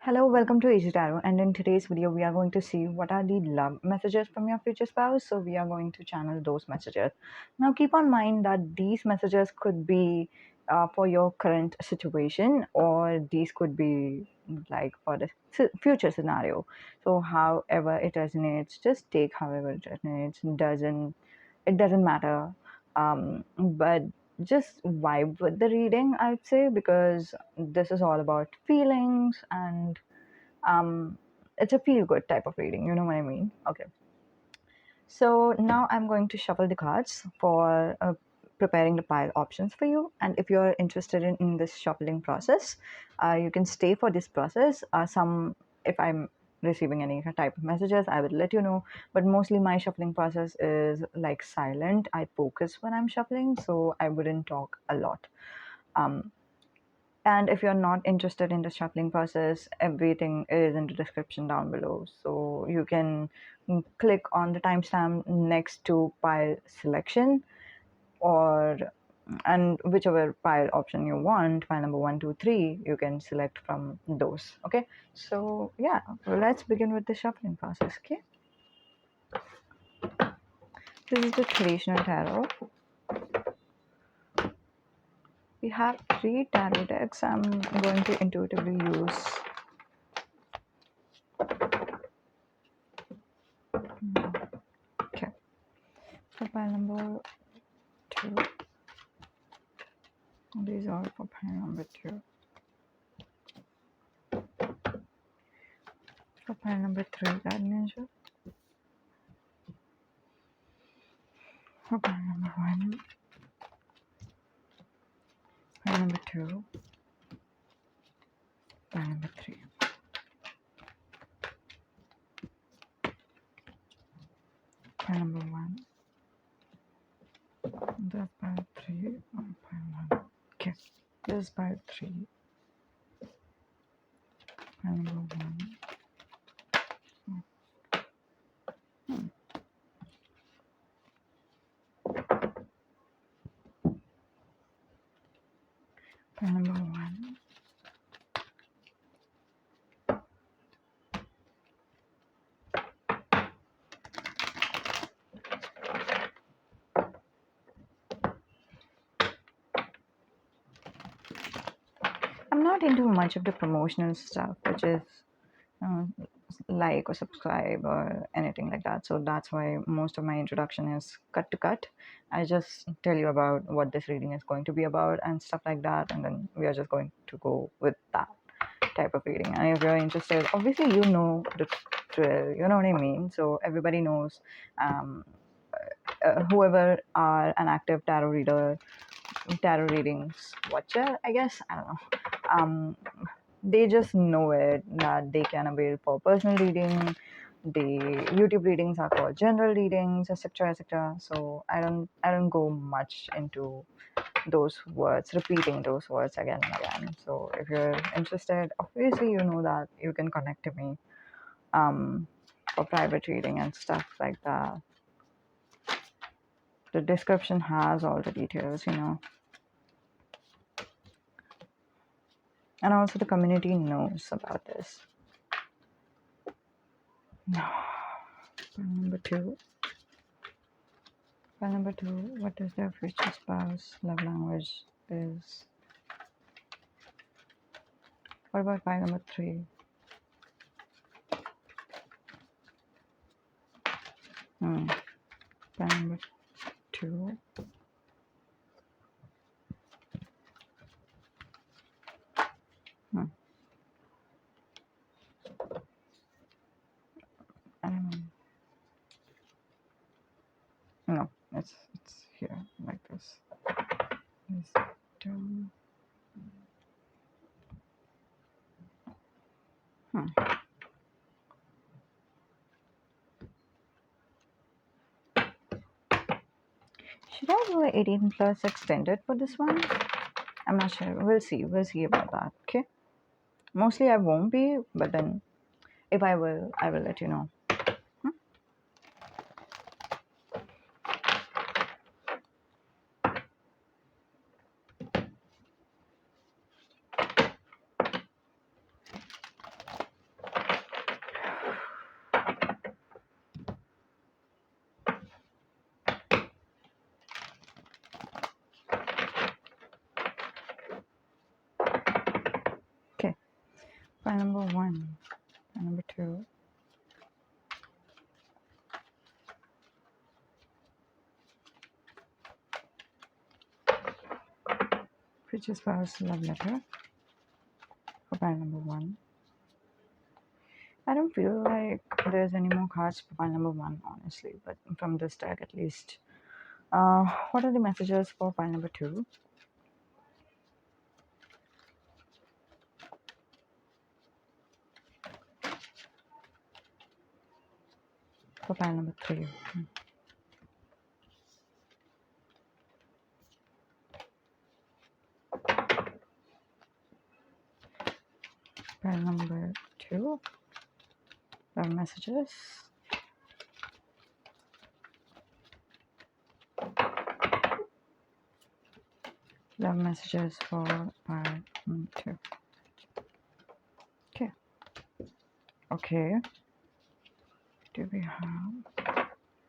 Hello, welcome to easyytarott, and in today's video we are going to see what are the love messages from your future spouse. So we are going to channel those messages. Now keep on mind that these messages could be for your current situation, or these could be like for the future scenario. So however it resonates, just take however it resonates. It doesn't matter. But just vibe with the reading, I'd say, because this is all about feelings, and um, it's a feel good type of reading. You know what I mean? Okay. So now I'm going to shuffle the cards for preparing the pile options for you. And if you're interested in this shuffling process, you can stay for this process. If I'm receiving any type of messages, I will let you know. But mostly my shuffling process is like silent. I focus when I'm shuffling, so I wouldn't talk a lot. Um, and if you're not interested in the shuffling process, everything is in the description down below. So you can click on the timestamp next to pile selection, or and whichever pile option you want, pile number 1, 2, 3, you can select from those. Okay. So yeah, let's begin with the shuffling process. Okay. This is the traditional tarot. We have 3 tarot decks. I'm going to intuitively use okay. So pile number 2. These are for pile number 2. For pile number 3, that measure. For pile number 1. Pile number 2. Pile number 3. Pile number 1. That's pile 3. And pile 1. Okay. This is pile 3. Pile number 1. Pile number 1. I'm not into much of the promotional stuff, which is uh, like or subscribe or anything like that. So that's why most of my introduction is cut to cut. I just tell you about what this reading is going to be about and stuff like that, and then we are just going to go with that type of reading. And if you're interested, obviously you know the drill, you know what I mean? So everybody knows, um, whoever are an active tarot readings watcher, I guess, I don't know, they just know it, that they can avail for personal reading. The YouTube readings are called general readings, etc., etc. So I don't go much into those words, repeating those words again and again. So if you're interested, obviously you know that you can connect to me for private reading and stuff like that. The description has all the details, and also the community knows about this. Number 2. File number 2. What is their future spouse love language is? What about file number 3? File number 2. No, it's here like this. Is done. Should I do a 18 plus extended for this one? I'm not sure. We'll see. We'll see about that. Okay. Mostly I won't be, but then if I will let you know. Pile number 1, pile number 2. Future spouse love letter for pile number 1. I don't feel like there's any more cards for pile number 1, honestly, but from this deck at least. What are the messages for pile number 2? For pile number 3. Pile number 2. Love messages. Love messages for pile number 2. Okay. Okay. Do we have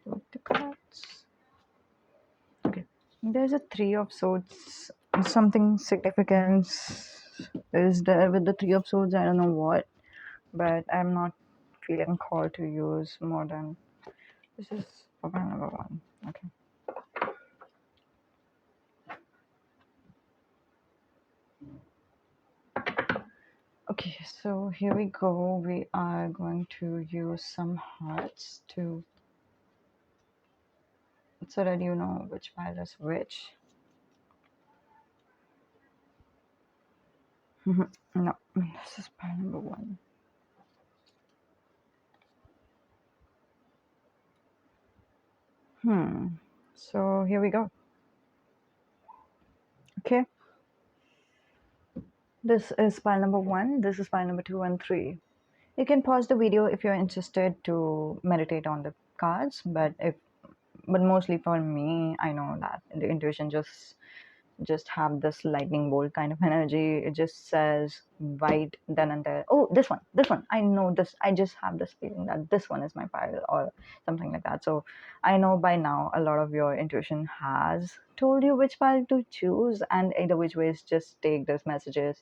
both the cards? Okay. There's a 3 of swords. Something significance is there with the 3 of swords. I don't know what, but I'm not feeling called to use more than this is for pile number 1. Okay. Okay, so here we go. We are going to use some hearts to so that you know which pile is which. No, this is pile number 1. So here we go. Okay. This is pile number 1. This is pile number 2 and 3. You can pause the video if you're interested to meditate on the cards, but mostly for me, I know that the intuition just have this lightning bolt kind of energy. It just says right then and there, oh, this one, I know this. I just have this feeling that this one is my pile or something like that. So I know by now a lot of your intuition has told you which pile to choose, and either which ways, just take those messages.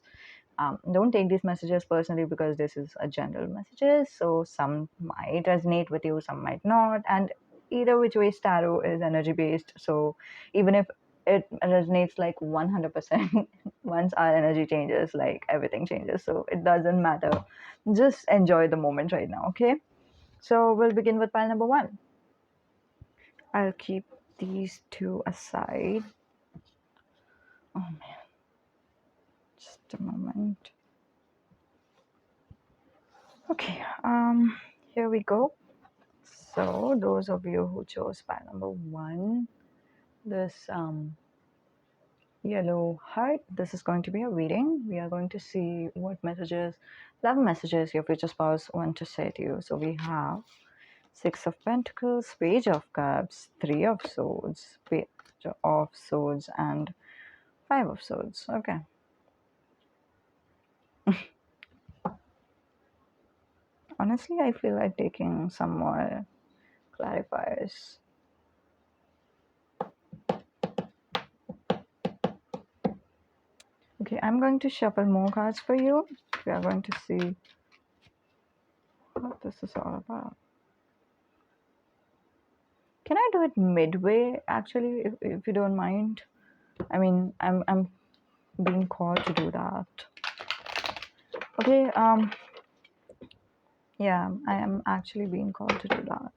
Don't take these messages personally, because this is a general messages, so some might resonate with you, some might not, and either which way, tarot is energy based. So even if it resonates like 100%, once our energy changes, like everything changes, so it doesn't matter. Just enjoy the moment right now. Okay, so we'll begin with pile number 1. I'll keep these 2 aside. Oh man, just a moment. Okay, here we go. So those of you who chose pile number 1, this yellow heart, this is going to be a reading. We are going to see what messages, love messages, your future spouse want to say to you. So we have 6 of Pentacles, Page of Cups, 3 of Swords, Page of Swords, and 5 of Swords. Okay. Honestly, I feel like taking some more clarifiers. Okay, I'm going to shuffle more cards for you. We are going to see what this is all about. Can I do it midway, actually, if you don't mind? I mean, I'm being called to do that. Okay, yeah, I am actually being called to do that.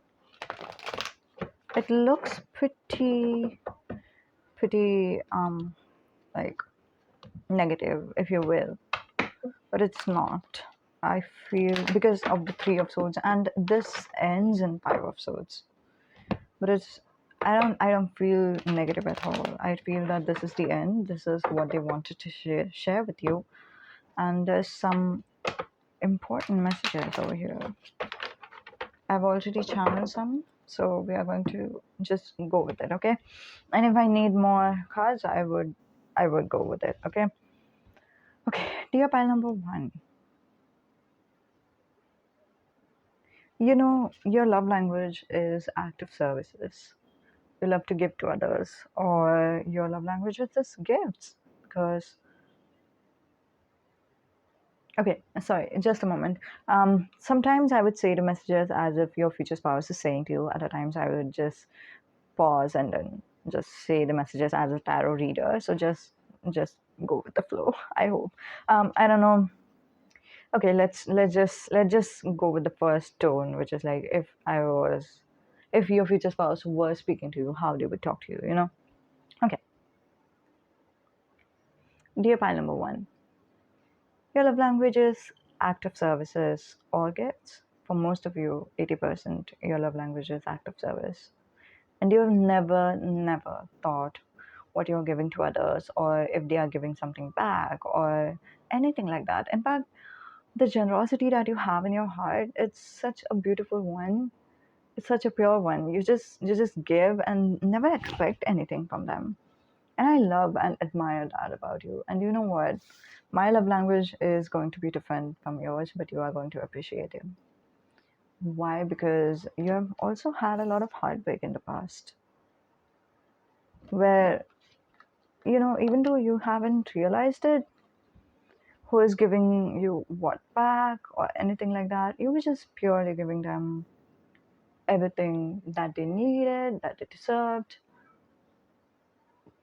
It looks pretty, like negative, if you will, but it's not. I feel, because of the 3 of Swords, and this ends in 5 of Swords. But I don't feel negative at all. I feel that this is the end. This is what they wanted to share with you, and there's some important messages over here. I've already channeled some, so we are going to just go with it. Okay, and if I need more cards, I would go with it. Okay. Dear pile number 1, you know your love language is act of services. You love to give to others, or your love language is just gifts, because Okay, sorry, just a moment. Sometimes I would say the messages as if your future spouse is saying to you. Other times I would just pause and then just say the messages as a tarot reader. So just go with the flow. I hope. I don't know. Okay, let's just go with the first tone, which is like if your future spouse was speaking to you, how they would talk to you. You know. Okay, dear pile number one. Your love language is act of services or gifts. For most of you, 80%, your love language is act of service. And you've never thought what you're giving to others or if they are giving something back or anything like that. In fact, the generosity that you have in your heart, it's such a beautiful one. It's such a pure one. You just give and never expect anything from them. And I love and admire that about you. And you know what? My love language is going to be different from yours, but you are going to appreciate it. Why? Because you have also had a lot of heartbreak in the past, where, even though you haven't realized it, who is giving you what back or anything like that, you were just purely giving them everything that they needed, that they deserved.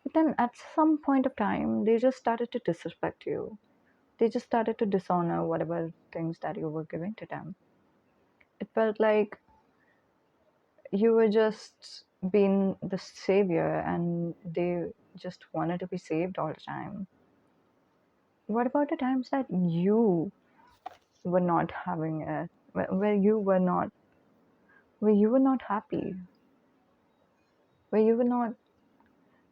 But then at some point of time, they just started to disrespect you. They just started to dishonor whatever things that you were giving to them. It felt like you were just being the savior and they just wanted to be saved all the time. What about the times that you were not having it, where you were not happy, where you were not,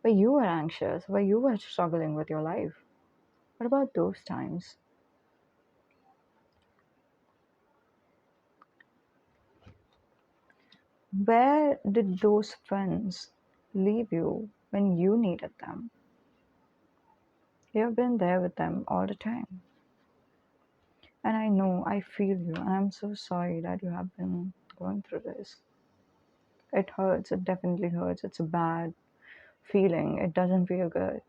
where you were anxious, where you were struggling with your life? What about those times? Where did those friends leave you when you needed them? You've been there with them all the time. And I know, I feel you, and I'm so sorry that you have been going through this. It hurts, it definitely hurts. It's a bad feeling, it doesn't feel good.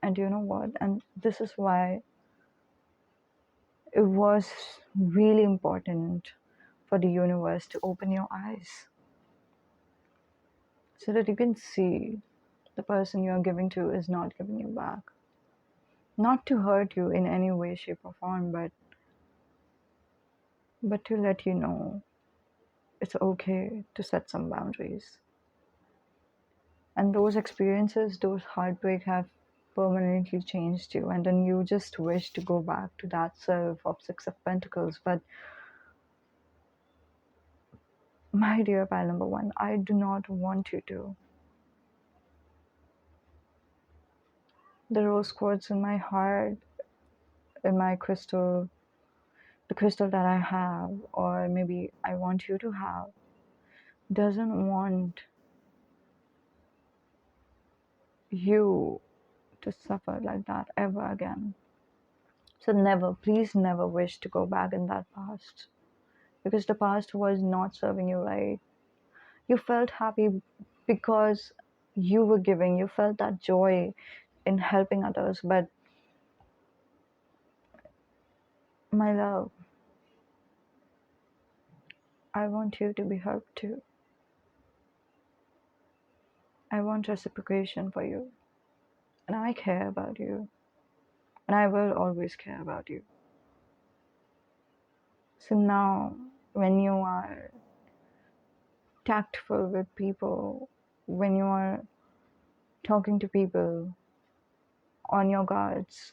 And you know what? And this is why it was really important for the universe to open your eyes so that you can see the person you are giving to is not giving you back. Not to hurt you in any way, shape, or form, but to let you know it's okay to set some boundaries. And those experiences, those heartbreak have permanently changed you. And then you just wish to go back to that self of Six of Pentacles. But my dear pal number one, I do not want you to. The rose quartz in my heart, in my crystal, the crystal that I have, or maybe I want you to have, doesn't want you to suffer like that ever again. So never, please never wish to go back in that past, because the past was not serving you right. You felt happy because you were giving, you felt that joy in helping others. But my love, I want you to be helped too. I want reciprocation for you. And I care about you. And I will always care about you. So now, when you are tactful with people, when you are talking to people on your guards,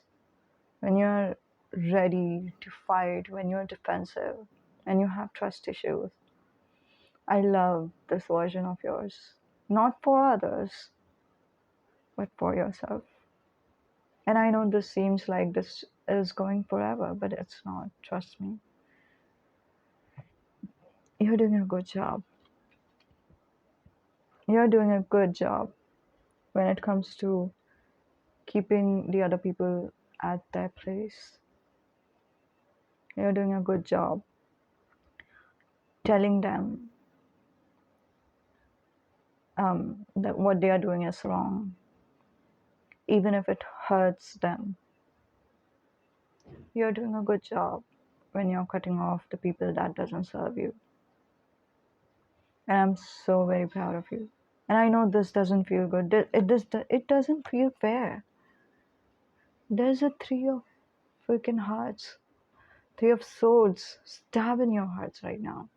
when you're ready to fight, when you're defensive, and you have trust issues, I love this version of yours. Not for others, but for yourself. And I know this seems like this is going forever, but it's not. Trust me. You're doing a good job. You're doing a good job when it comes to keeping the other people at their place. You're doing a good job telling them that what they are doing is wrong, even if it hurts them. You're doing a good job when you're cutting off the people that doesn't serve you. And I'm so very proud of you. And I know this doesn't feel good. It doesn't feel fair. There's a three of freaking hearts, three of swords stabbing your hearts right now.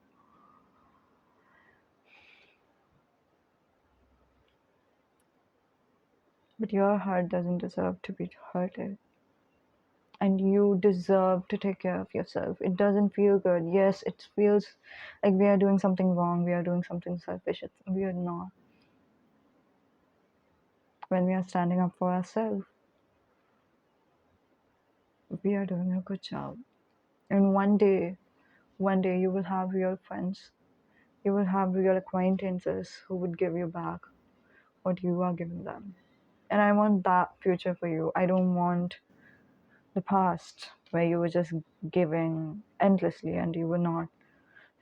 But your heart doesn't deserve to be hurted. And you deserve to take care of yourself. It doesn't feel good. Yes, it feels like we are doing something wrong. We are doing something selfish. We are not. When we are standing up for ourselves, we are doing a good job. And one day you will have real friends. You will have real acquaintances who would give you back what you are giving them. And I want that future for you. I don't want the past where you were just giving endlessly and you were not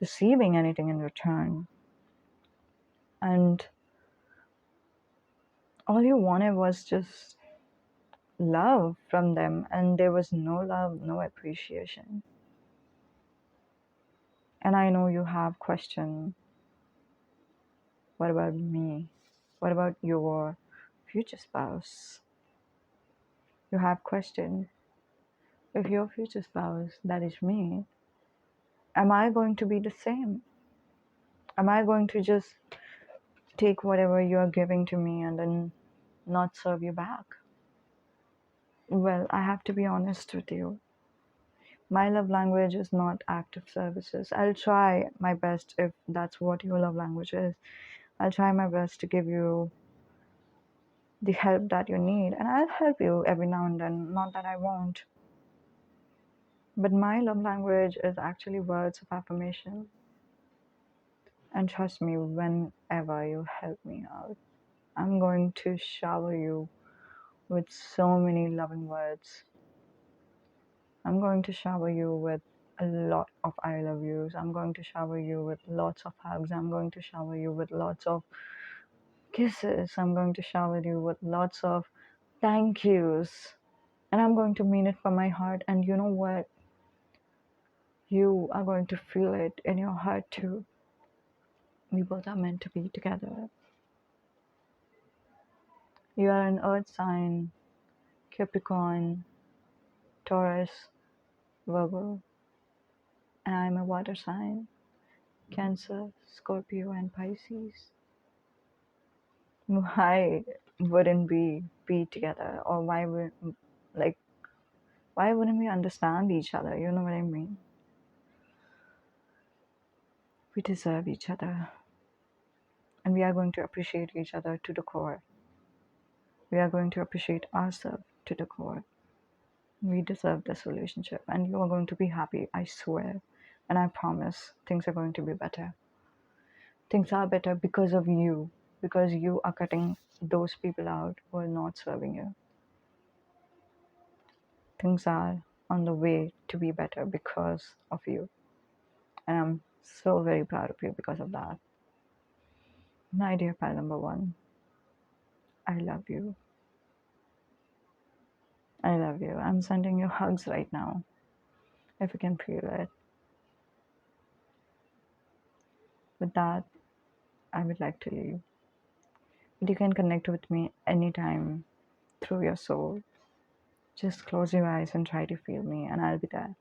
receiving anything in return. And all you wanted was just love from them, and there was no love, no appreciation. And I know you have questioned, what about me? What about your future spouse? You have questioned, if your future spouse, that is me, am I going to be the same? Am I going to just take whatever you're giving to me and then not serve you back? Well, I have to be honest with you. My love language is not active services. I'll try my best if that's what your love language is. I'll try my best to give you the help that you need, and I'll help you every now and then. Not that I won't. But my love language is actually words of affirmation. And trust me, whenever you help me out, I'm going to shower you with so many loving words. I'm going to shower you with a lot of I love yous. I'm going to shower you with lots of hugs. I'm going to shower you with lots of kisses. I'm going to shower you with lots of thank yous. And I'm going to mean it from my heart. And you know what? You are going to feel it in your heart too. We both are meant to be together. You are an earth sign, Capricorn, Taurus, Virgo, and I'm a water sign, Cancer, Scorpio, and Pisces. Why wouldn't we be together? Or like, why wouldn't we understand each other? You know what I mean? We deserve each other. And we are going to appreciate each other to the core. We are going to appreciate ourselves to the core. We deserve this relationship. And you are going to be happy, I swear. And I promise things are going to be better. Things are better because of you. Because you are cutting those people out who are not serving you. Things are on the way to be better because of you. And I'm so very proud of you because of that. My dear pal number one, I love you. I love you. I'm sending you hugs right now, if you can feel it. With that, I would like to leave. But you can connect with me anytime through your soul. Just close your eyes and try to feel me, and I'll be there.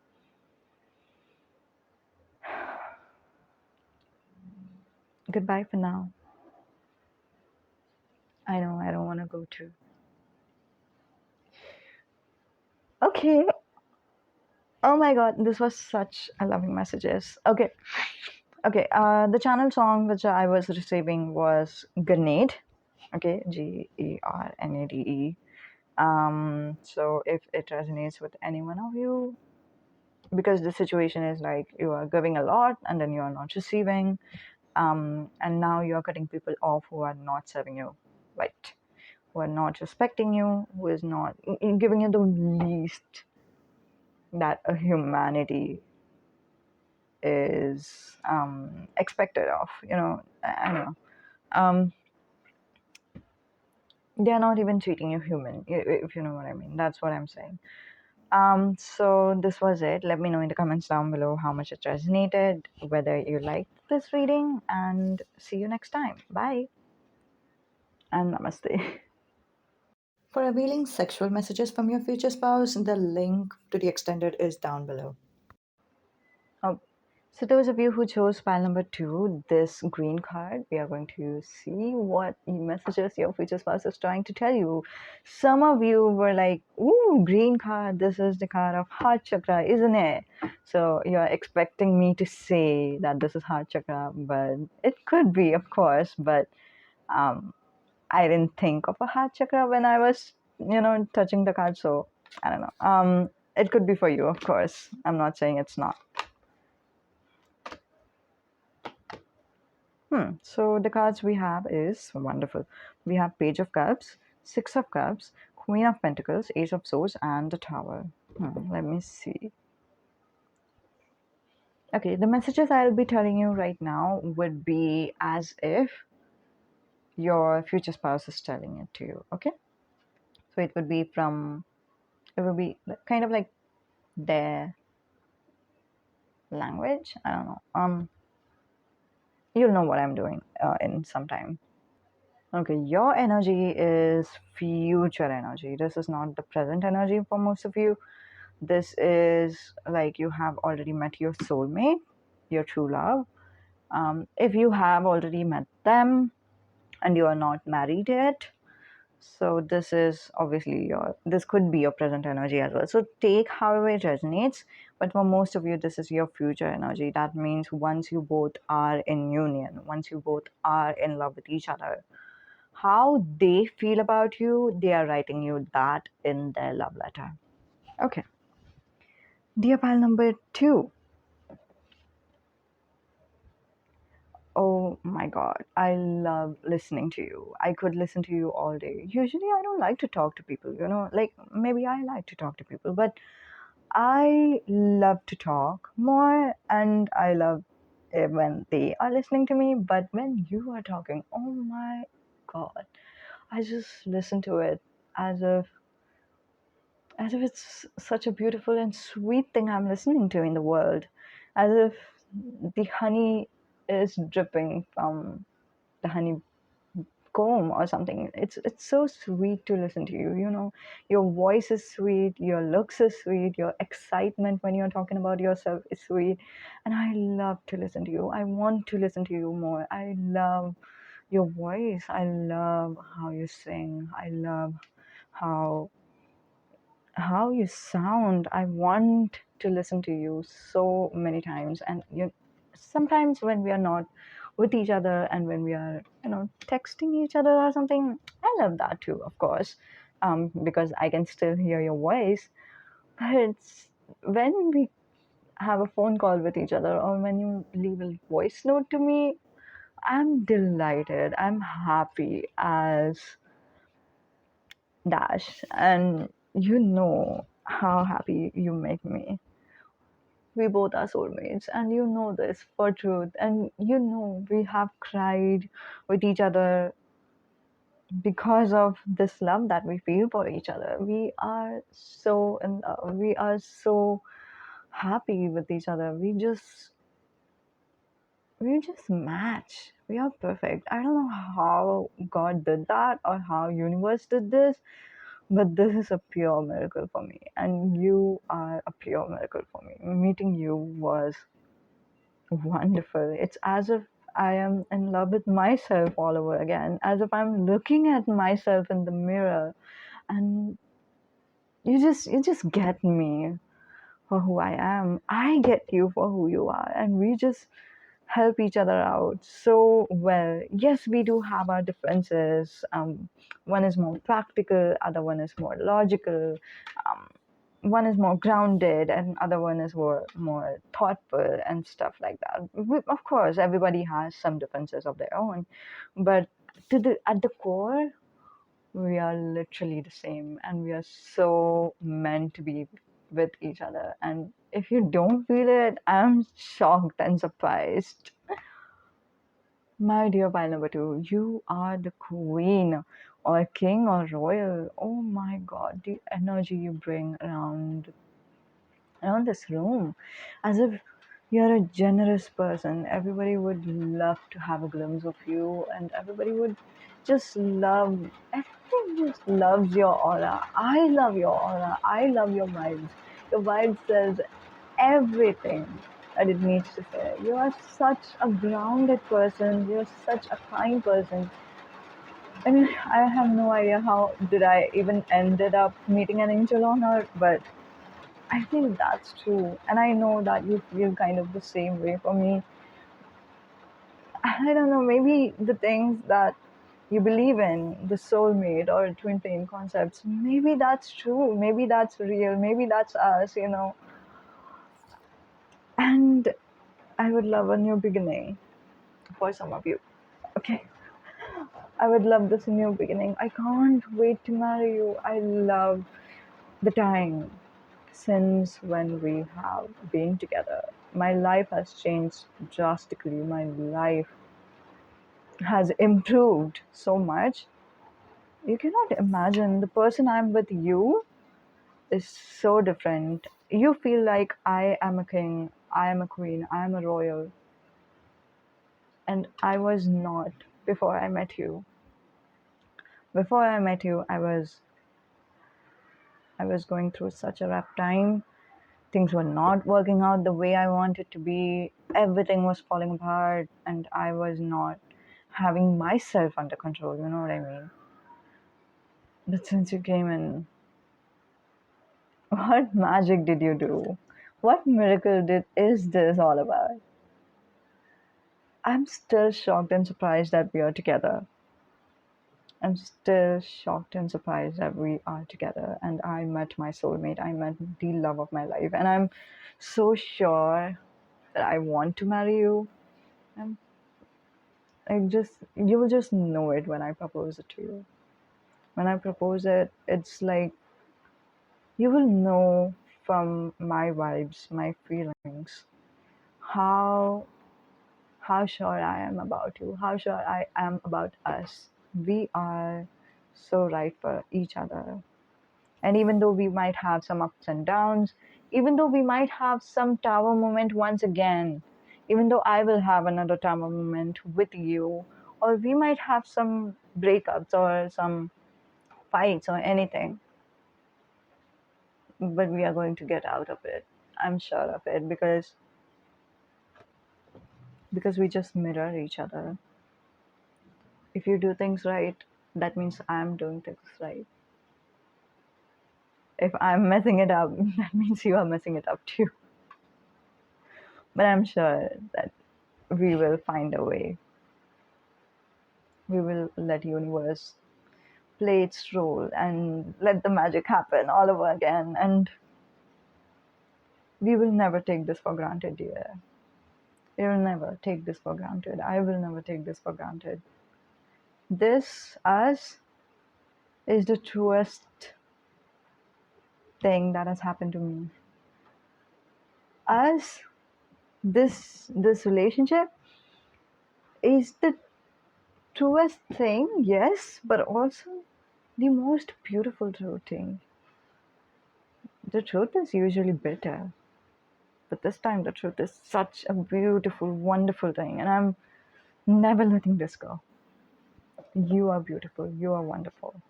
Goodbye for now. I know I don't want to go to. Okay. Oh my god, this was such a loving messages. Okay. Okay. The channel song which I was receiving was Grenade. Okay, Gernade. So if it resonates with any one of you, because the situation is like you are giving a lot and then you are not receiving, and now you are cutting people off who are not serving you right, who are not respecting you, who is not giving you the least that a humanity is expected of. I don't know. They are not even treating you human, if you know what I mean. That's what I'm saying. So this was it. Let me know in the comments down below how much it resonated, whether you liked this reading, and see you next time. Bye and namaste. For revealing sexual messages from your future spouse, the link to the extended is down below. Oh, so those of you who chose file number 2, this green card, we are going to see what messages your future spouse is trying to tell you. Some of you were like, ooh, green card, this is the card of heart chakra, isn't it? So you're expecting me to say that this is heart chakra, but it could be, of course, but um, I didn't think of a heart chakra when I was, touching the card, so I don't know. It could be for you, of course. I'm not saying it's not. So the cards we have is wonderful. We have Page of Cups, Six of Cups, Queen of Pentacles, Ace of Swords, and the Tower. Let me see. Okay, the messages I'll be telling you right now would be as if your future spouse is telling it to you. Okay, so it would be kind of like their language. I don't know. You'll know what I'm doing in some time. Okay, your energy is future energy. This is not the present energy for most of you. This is like you have already met your soulmate, your true love. If you have already met them and you are not married yet, so this is obviously this could be your present energy as well. So take however it resonates, but for most of you, this is your future energy. That means once you both are in union, once you both are in love with each other, how they feel about you, they are writing you that in their love letter. Okay. Dear pile number 2. Oh my god, I love listening to you. I could listen to you all day. Usually, I don't like to talk to people, like maybe I like to talk to people, but I love to talk more and I love it when they are listening to me. But when you are talking, oh my god, I just listen to it as if it's such a beautiful and sweet thing I'm listening to in the world, as if the honey is dripping from the honey comb or something. It's so sweet to listen to you. Your voice is sweet, your looks is sweet, your excitement when you're talking about yourself is sweet, and I love to listen to you. I want to listen to you more. I love your voice. I love how you sing. I love how you sound. I want to listen to you so many times. And sometimes when we are not with each other and when we are, texting each other or something, I love that too, of course, because I can still hear your voice. But it's when we have a phone call with each other or when you leave a voice note to me, I'm delighted. I'm happy as Dash. And you know how happy you make me. We both are soulmates, and you know this for truth. And we have cried with each other because of this love that we feel for each other. We are so in love. We are so happy with each other. We just match. We are perfect. I don't know how God did that or how universe did this, but this is a pure miracle for me, and you are a pure miracle for me. Meeting you was wonderful. It's as if I am in love with myself all over again, as if I'm looking at myself in the mirror, and you just get me for who I am. I get you for who you are, and we just help each other out so well. Yes, we do have our differences. One is more practical, other one is more logical. Um, one is more grounded, and other one is more thoughtful and stuff like that. Of course, everybody has some differences of their own, but at the core, we are literally the same, and we are so meant to be with each other. And if you don't feel it, I'm shocked and surprised. My dear pile number two, you are the queen or king or royal. Oh my god, the energy you bring around this room, as if you're a generous person. Everybody would love to have a glimpse of you, and everybody would just love. Everyone just loves your aura. I love your aura. I love your vibes. Your vibe says everything that it needs to say. You are such a grounded person. You're such a kind person. I mean, I have no idea how did I even ended up meeting an angel on earth, but I think that's true. And I know that you feel kind of the same way for me. I don't know, maybe the things that you believe in, the soulmate or twin flame concepts, maybe that's true. Maybe that's real. Maybe that's us. And I would love a new beginning for some of you. Okay. I would love this new beginning. I can't wait to marry you. I love the time since when we have been together. My life has changed drastically. My life has improved so much. You cannot imagine the person I'm with you is so different. You feel like I am a king, I am a queen, I am a royal, and I was not before I met you. Before I met you, I was going through such a rough time. Things were not working out the way I wanted to be. Everything was falling apart, and I was not having myself under control. You know what I mean? But since you came in, what magic did you do? What miracle is this all about? I'm still shocked and surprised that we are together. I'm still shocked and surprised that we are together. And I met my soulmate. I met the love of my life. And I'm so sure that I want to marry you. I'm you will just know it when I propose it to you. When I propose it, it's like you will know from my vibes, my feelings, how how sure I am about you, how sure I am about us. We are so right for each other. And even though we might have some ups and downs, even though we might have some tower moment once again, even though I will have another tower moment with you, or we might have some breakups or some fights or anything, but we are going to get out of it. I'm sure of it because we just mirror each other. If you do things right, that means I'm doing things right. If I'm messing it up, that means you are messing it up too. But I'm sure that we will find a way. We will let universe play its role and let the magic happen all over again. And we will never take this for granted, dear. We will never take this for granted. I will never take this for granted. This, us, is the truest thing that has happened to me. Us, this relationship is the truest thing, yes, but also the most beautiful true thing. The truth is usually bitter, but this time the truth is such a beautiful, wonderful thing, and I'm never letting this go. You are beautiful, you are wonderful.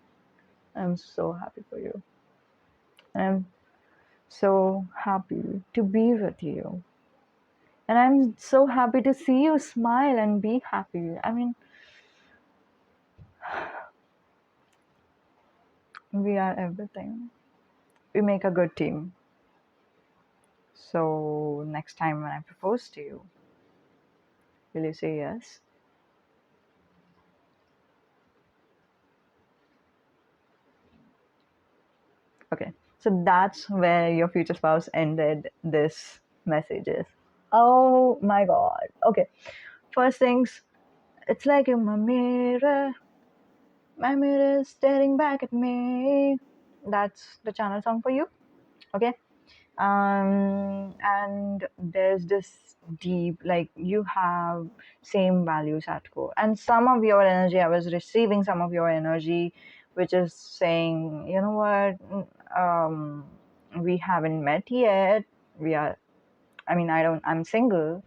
I'm so happy for you. And I'm so happy to be with you. And I'm so happy to see you smile and be happy. I mean, we are everything. We make a good team. So, next time when I propose to you, will you say yes? Okay. So that's where your future spouse ended this messages. Oh my god. Okay. First things, it's like in my mirror is staring back at me. That's the channel song for you. Okay. And there's this deep, like, you have same values at core, and some of your energy, I was receiving some of your energy which is saying, you know what, we haven't met yet, we are, I mean, I'm single.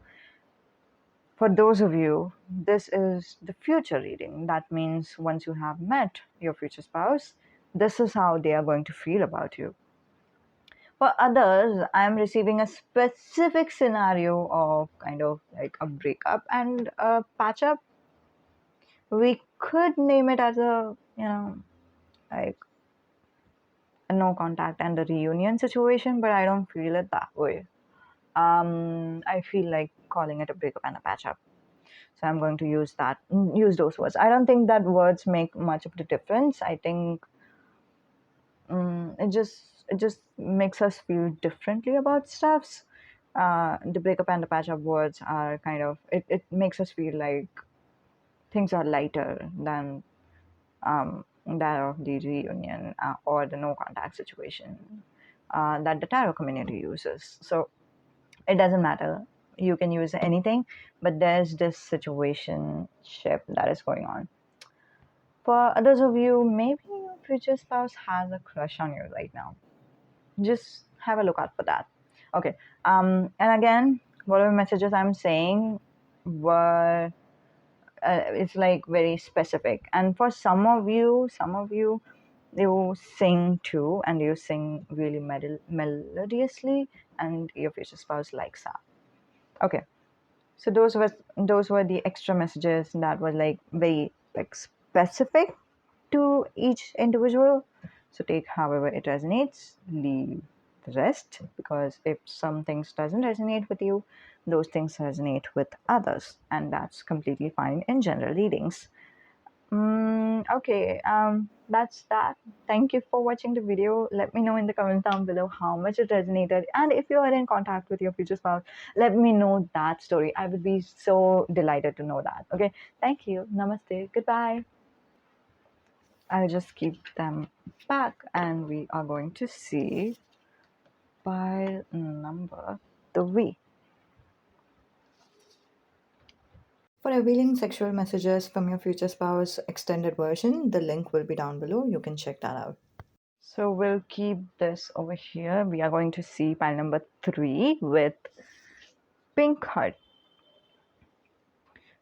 For those of you, this is the future reading. That means once you have met your future spouse, this is how they are going to feel about you. For others, I'm receiving a specific scenario of kind of like a breakup and a patch up. We could name it as a, like a no contact and a reunion situation, but I don't feel it that way. I feel like calling it a breakup and a patch up. So I'm going to use those words. I don't think that words make much of the difference. I think it just makes us feel differently about stuffs. The breakup and the patch up words are kind of, it makes us feel like things are lighter than that of the reunion or the no contact situation that the tarot community uses. So it doesn't matter. You can use anything, but there's this situation ship that is going on. For others of you, maybe your future spouse has a crush on you right now. Just have a look out for that. Okay. And again, whatever messages I'm saying were, it's like very specific. And for some of you, you sing too, and you sing really melodiously, and your future spouse likes that. Okay. So those were the extra messages that was like very like specific to each individual. So take however it resonates, leave the rest, because if some things doesn't resonate with you, those things resonate with others, and that's completely fine in general readings. Okay, that's that. Thank you for watching the video. Let me know in the comments down below how much it resonated, and if you are in contact with your future spouse, let me know that story. I would be so delighted to know that. Okay, thank you. Namaste. Goodbye. I'll just keep them back, and we are going to see pile number 3. For revealing sexual messages from your future spouse extended version, the link will be down below. You can check that out. So we'll keep this over here. We are going to see pile number 3 with pink heart.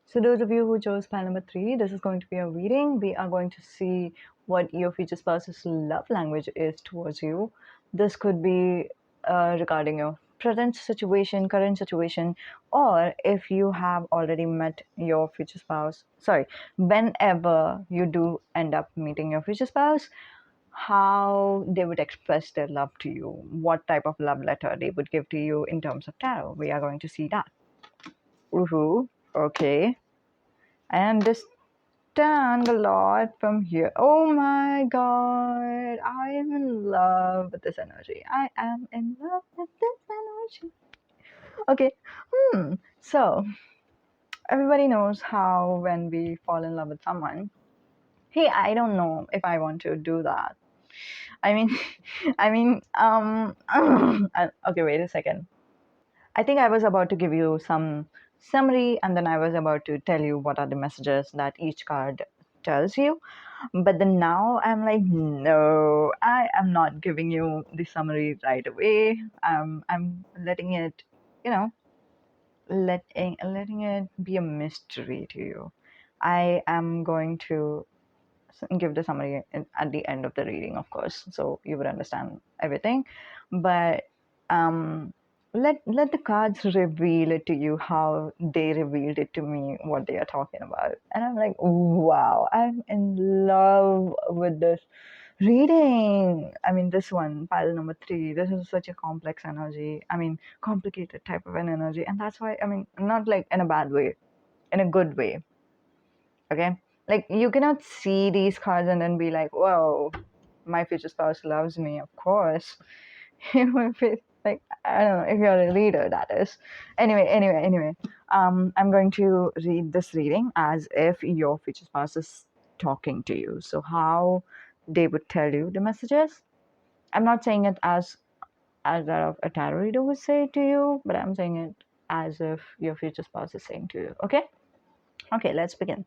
So those of you who chose pile number 3, this is going to be a reading. We are going to see what your future spouse's love language is towards you. This could be regarding your present situation, current situation, or if you have already met your future spouse. Sorry, whenever you do end up meeting your future spouse, how they would express their love to you, what type of love letter they would give to you in terms of tarot. We are going to see that. Woohoo. Okay. I understand a lot from here. Oh my god, I am in love with this energy. I am in love with this energy. Okay, so everybody knows how when we fall in love with someone, hey, I don't know if I want to do that. I mean, okay, wait a second. I think I was about to give you some summary, and then I was about to tell you what are the messages that each card tells you. But then now I'm like, no, I am not giving you the summary right away. I'm letting it, you know, letting it be a mystery to you. I am going to give the summary at the end of the reading, of course, so you would understand everything. But um, let the cards reveal it to you how they revealed it to me, what they are talking about, and I'm like, wow, I'm in love with this reading. I mean, this one, pile number 3. This is such a complex energy. I mean, complicated type of an energy, and that's why. I mean, not like in a bad way, in a good way. Okay, like you cannot see these cards and then be like, whoa, my future spouse loves me, of course. If it's like, I don't know, if you're a reader, that is. Anyway, I'm going to read this reading as if your future spouse is talking to you. So how they would tell you the messages. I'm not saying it as that of a tarot reader would say to you, but I'm saying it as if your future spouse is saying to you. Okay? Okay, let's begin.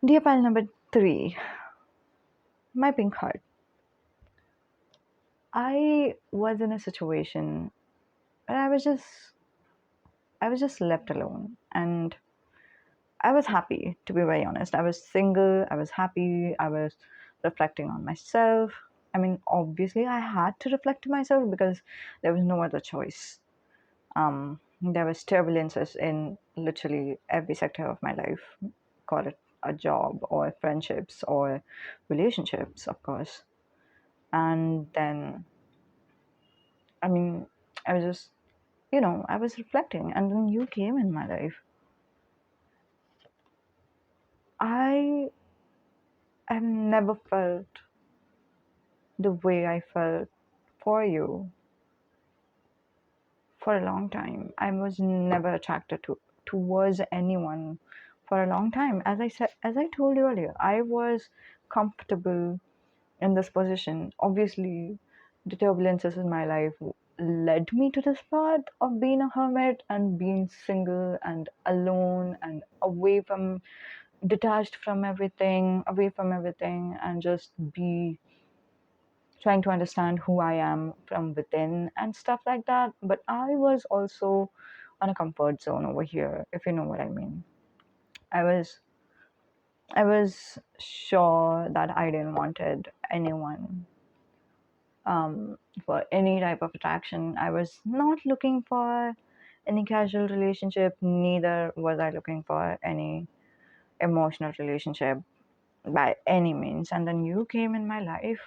Dear pile number 3, my pink heart. I was in a situation where I was just left alone, and I was happy, to be very honest. I was single, I was happy, I was reflecting on myself. I mean, obviously I had to reflect to myself because there was no other choice. There was turbulences in literally every sector of my life. Call it a job or friendships or relationships, of course. And then, I mean, I was just, I was reflecting, and then you came in my life. I have never felt the way I felt for you for a long time. I was never attracted towards anyone for a long time. As I told you earlier, I was comfortable in this position. Obviously, the turbulences in my life led me to this part of being a hermit and being single and alone and away from, detached from everything, away from everything, and just be trying to understand who I am from within and stuff like that. But I was also on a comfort zone over here, if you know what I mean. I was I was sure that I didn't wanted anyone for any type of attraction. I was not looking for any casual relationship, neither was I looking for any emotional relationship by any means. And then you came in my life,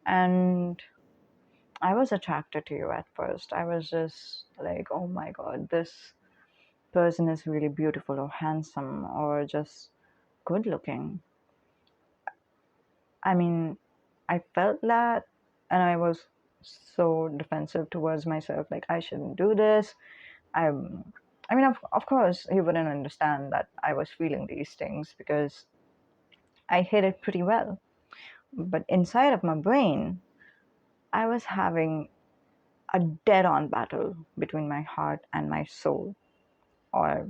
and I was attracted to you at first. I was just like, oh my god, this person is really beautiful or handsome or just good looking. I mean, I felt that, and I was so defensive towards myself, like I shouldn't do this. I'm I mean, of course, you wouldn't understand that I was feeling these things because I hid it pretty well. But inside of my brain, I was having a dead on battle between my heart and my soul, or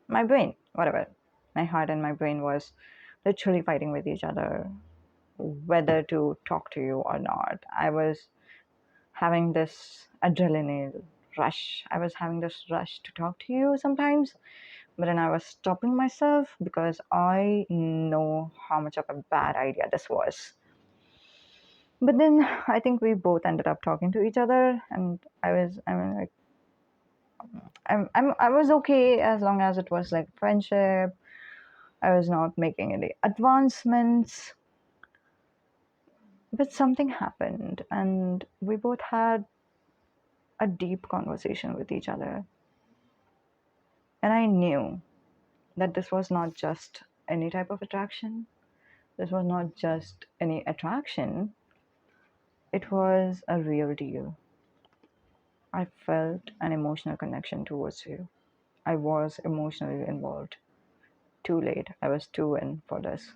my brain, whatever. My heart and my brain was literally fighting with each other whether to talk to you or not. I was having this adrenaline rush. I was having this rush to talk to you sometimes, but then I was stopping myself because I know how much of a bad idea this was. But then I think we both ended up talking to each other, and I mean, like, I was okay as long as it was like friendship. I was not making any advancements, but something happened, and we both had a deep conversation with each other. And I knew that this was not just any type of attraction, this was not just any attraction, it was a real deal. I felt an emotional connection towards you. I was emotionally involved. Too late. I was too in for this.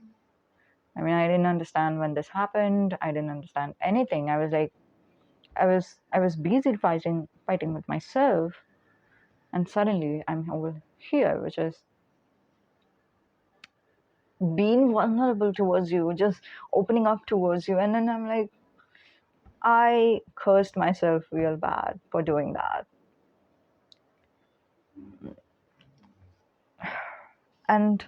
I mean, I didn't understand when this happened. I didn't understand anything. I was like, I was busy fighting with myself, and suddenly I'm over here, which is being vulnerable towards you, just opening up towards you, and then I'm like, I cursed myself real bad for doing that, and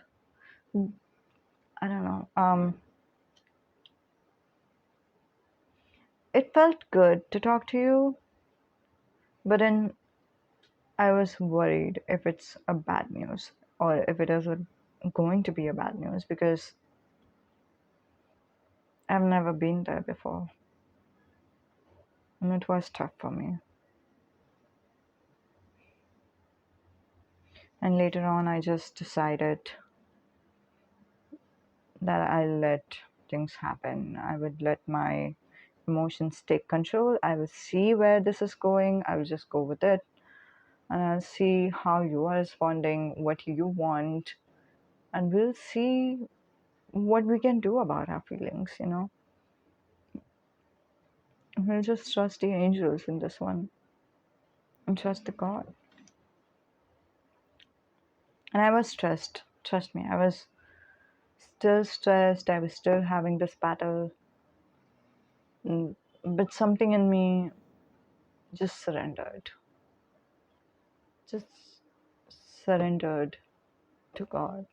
I don't know. It felt good to talk to you, but then I was worried if it's a bad news or if it is going to be a bad news because I've never been there before, and it was tough for me. And later on, I just decided that I'll let things happen. I would let my emotions take control. I will see where this is going. I will just go with it. And I'll see how you are responding, what you want, and we'll see what we can do about our feelings. We'll just trust the angels in this one and trust the God. And I was stressed. Trust me, I was still stressed. I was still having this battle. Mm, but something in me just surrendered. Just surrendered to God.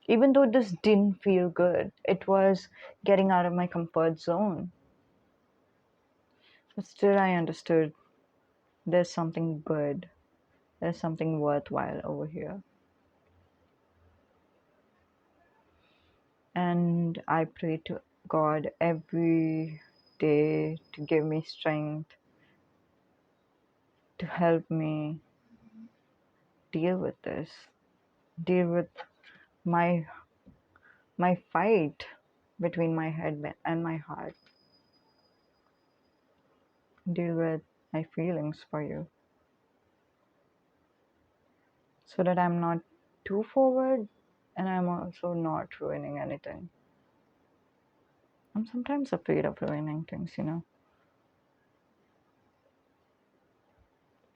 Even though this didn't feel good, it was getting out of my comfort zone. But still, I understood there's something good, there's something worthwhile over here. And I pray to God every day to give me strength, to help me deal with this, deal with my my fight between my head and my heart, deal with my feelings for you, so that I'm not too forward and I'm also not ruining anything. I'm sometimes afraid of ruining things.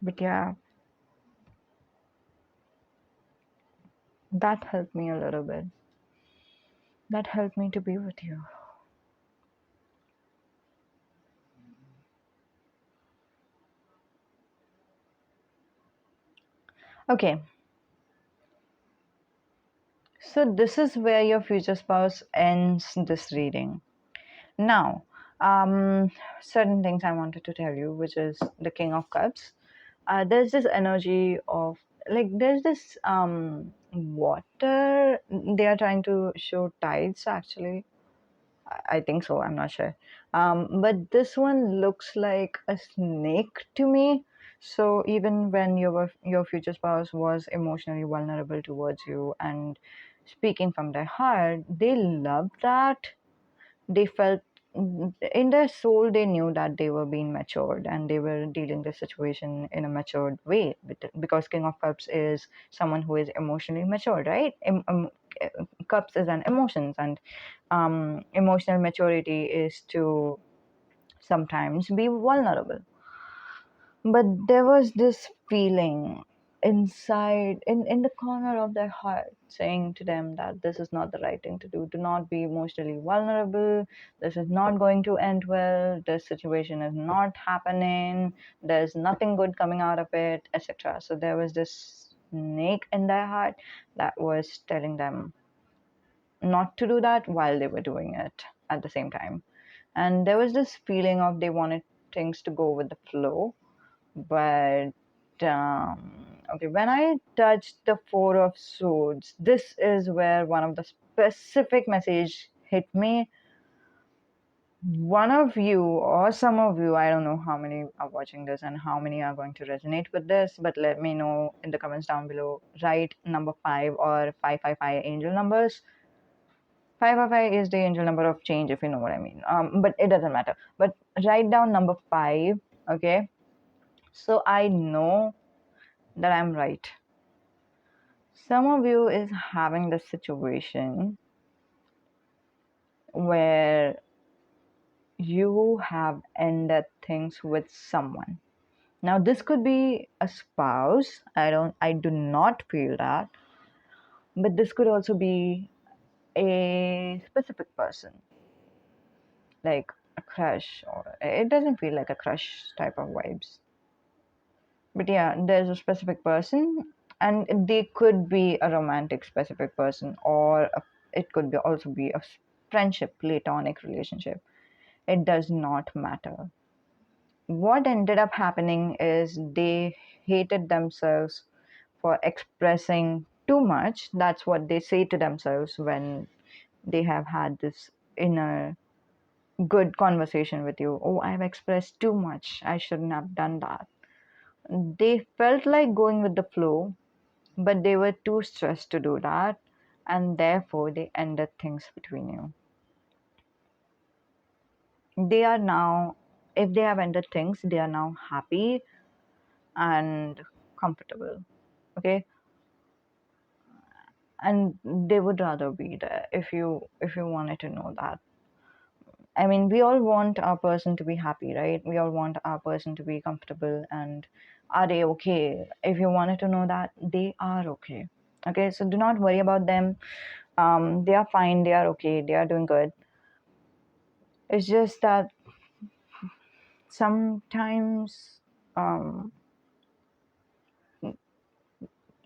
But yeah, that helped me a little bit. That helped me to be with you. Okay, so this is where your future spouse ends this reading. Now, certain things I wanted to tell you, which is the King of Cups. There's this energy of, like, there's this water. They are trying to show tides, actually. I think so. I'm not sure. But this one looks like a snake to me. So even when your future spouse was emotionally vulnerable towards you and speaking from their heart, they loved that. They felt, in their soul, they knew that they were being matured and they were dealing the situation in a matured way, because King of Cups is someone who is emotionally mature, right? Cups is an emotions, and emotional maturity is to sometimes be vulnerable. But there was this feeling inside, in the corner of their heart, saying to them that this is not the right thing to do. Do not be emotionally vulnerable. This is not going to end well. This situation is not happening. There's nothing good coming out of it, etc. So there was this snake in their heart that was telling them not to do that while they were doing it at the same time. And there was this feeling of they wanted things to go with the flow. But okay, when I touched the Four of Swords, this is where one of the specific message hit me. One of you, or some of you, I don't know how many are watching this and how many are going to resonate with this, but let me know in the comments down below. Write number 5 or 555 angel numbers. 555 is the angel number of change, if you know what I mean. But it doesn't matter. But write down number 5, okay? So I know that I'm right. Some of you is having the situation where you have ended things with someone. Now this could be a spouse. I do not feel that. But this could also be a specific person, like a crush, or it doesn't feel like a crush type of vibes. But yeah, there's a specific person, and they could be a romantic specific person, or it could be also be a friendship, platonic relationship. It does not matter. What ended up happening is they hated themselves for expressing too much. That's what they say to themselves when they have had this inner good conversation with you. Oh, I've expressed too much. I shouldn't have done that. They felt like going with the flow, but they were too stressed to do that, and therefore they ended things between you. They are now, if they have ended things, they are now happy and comfortable. Okay, and they would rather be there, if you wanted to know that. I mean, we all want our person to be happy, right? We all want our person to be comfortable. And are they okay? If you wanted to know that, they are okay. Okay, so do not worry about them. They are fine, they are okay, they are doing good. It's just that sometimes, I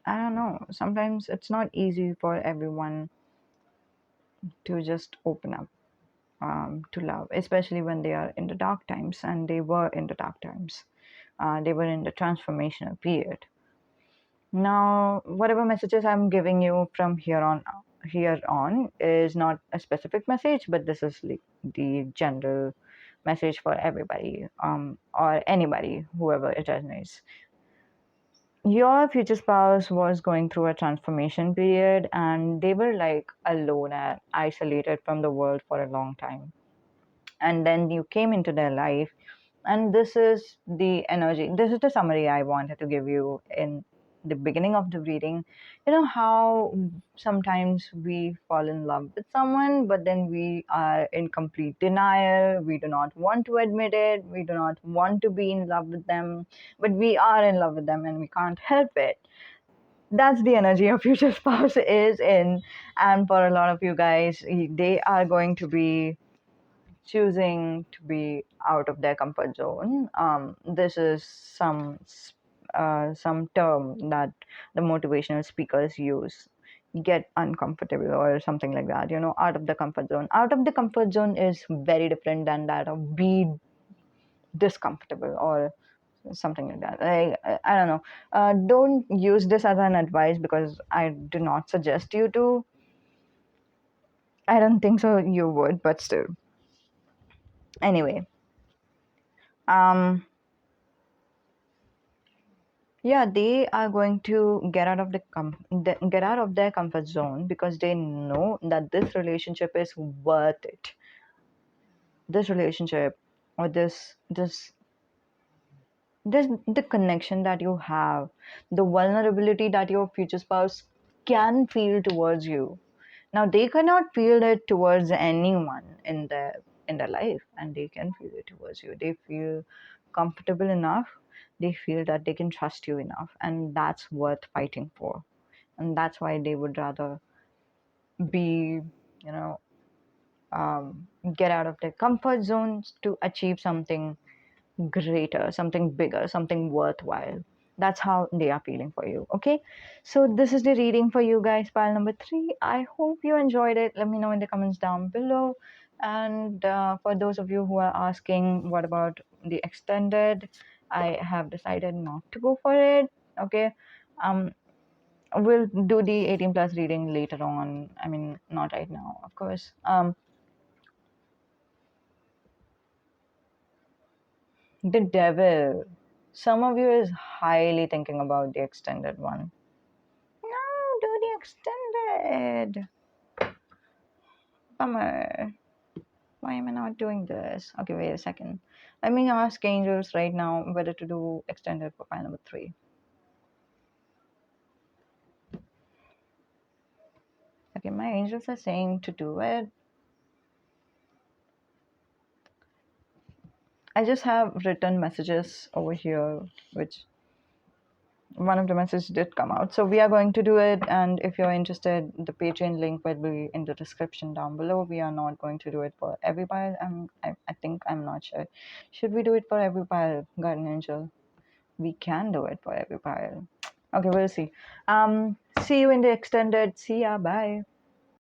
don't know, sometimes it's not easy for everyone to just open up to love, especially when they are in the dark times, and they were in the dark times. They were in the transformational period. Now, whatever messages I'm giving you from here on is not a specific message, but this is like the general message for everybody, or anybody, whoever it resonates. Your future spouse was going through a transformation period, and they were like alone and isolated from the world for a long time. And then you came into their life, and this is the energy, this is the summary I wanted to give you in the beginning of the reading. You know how sometimes we fall in love with someone, but then we are in complete denial, we do not want to admit it, we do not want to be in love with them, but we are in love with them and we can't help it. That's the energy of future spouse is in. And for a lot of you guys, they are going to be choosing to be out of their comfort zone. This is some term that the motivational speakers use. Get uncomfortable or something like that. You know, out of the comfort zone. Out of the comfort zone is very different than that of be discomfortable or something like that. I don't know. Don't use this as an advice because I do not suggest you to. I don't think so. You would, but still. Anyway. Um Yeah, they are going to get out of get out of their comfort zone because they know that this relationship is worth it. This relationship, or this the connection that you have, the vulnerability that your future spouse can feel towards you. Now they cannot feel it towards anyone in their life, and they can feel it towards you. They feel comfortable enough, they feel that they can trust you enough, and that's worth fighting for. And that's why they would rather be, you know, get out of their comfort zones to achieve something greater, something bigger, something worthwhile. That's how they are feeling for you. Okay. So this is the reading for you guys, pile number 3. I hope you enjoyed it. Let me know in the comments down below. And for those of you who are asking, what about the extended? I have decided not to go for it. Okay. Um, we'll do the 18 plus reading later on. I mean, not right now, of course. The devil. Some of you is highly thinking about the extended one. No, do the extended. Bummer. Why am I not doing this? Okay, wait a second. Let me ask angels right now whether to do extended for file number 3. Okay, my angels are saying to do it. I just have written messages over here, which one of the messages did come out. So we are going to do it, and if you're interested, the Patreon link will be in the description down below. We are not going to do it for every pile. I think, I'm not sure. Should we do it for every pile, Guardian Angel? We can do it for every pile. Okay, we'll see. See you in the extended. See ya. Bye.